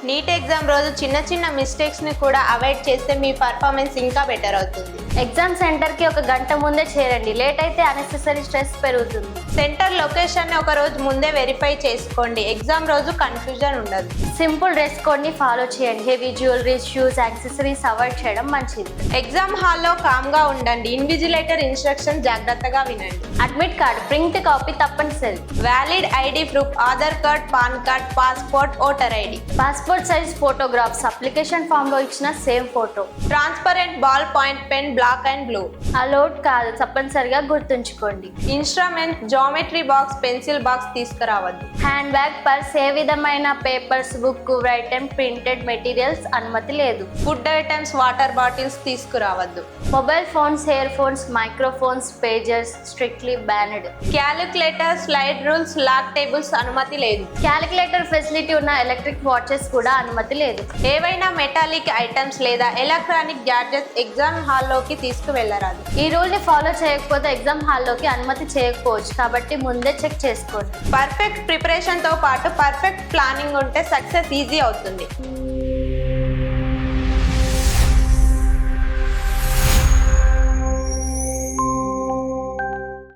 NEET exam రోజు చిన్న చిన్న మిస్టేక్స్ని కూడా అవాయిడ్ చేస్తే మీ పర్ఫార్మెన్స్ ఇంకా బెటర్ అవుతుంది. ఎగ్జామ్ సెంటర్కి ఒక గంట ముందే చేరండి, లేట్ అయితే అన్నెసెసరీ స్ట్రెస్ పెరుగుతుంది. సెంటర్ లొకేషన్ని ఒక రోజు ముందే వెరిఫై చేసుకోండి, ఎగ్జామ్ రోజు కన్ఫ్యూజన్ ఉండదు. సింపుల్ డ్రెస్ కోడ్ని ఫాలో చేయండి, heavy jewelleries, shoes, accessories avoid చేయడం మంచిది. ఎగ్జామ్ హాల్లో కామ్గా ఉండండి, ఇన్విజిలేటర్ ఇన్స్ట్రక్షన్ జాగ్రత్తగా వినండి. అడ్మిట్ కార్డ్ ప్రింట్ కాపీ తప్పనిసరి. Valid ID proof, Aadhaar card, PAN card, passport, voter ID. Passport size photographs application ఫామ్లో ఇచ్చిన same photo. Transparent ball point pen, black and blue. Allowed కాదు, తప్పనిసరిగా గుర్తుంచుకోండి. Instrument, geometry box, pencil box తీసుకురావద్దు. Hand bag, purse, ఏ విధమైన papers, book, written, printed materials అనుమతి లేదు. ఫుడ్ ఐటమ్స్, వాటర్ బాటిల్స్ తీసుకురావద్దు. Mobile phones, ear phones, microphones, pagers strictly banned. Calculator, slide rules, lock tables అనుమతి లేదు. క్యాలిక్యులేటర్ ఫెసిలిటీ ఉన్న electric watches కూడా అనుమతి లేదు. ఏవైనా మెటాలిక్ ఐటమ్స్ లేదా ఎలక్ట్రానిక్ గ్యాడ్జెట్స్ ఎగ్జామ్ హాల్లోకి తీసుకువెళ్ళరాదు. ఈ రూల్ని ఫాలో చేయకపోతే ఎగ్జామ్ హాల్లోకి అనుమతి చేయకపోవచ్చు, కాబట్టి ముందే చెక్ చేసుకోండి. పర్ఫెక్ట్ ప్రిపరేషన్తో పాటు పర్ఫెక్ట్ ప్లానింగ్ ఉంటే సక్సెస్ ఈజీ అవుతుంది.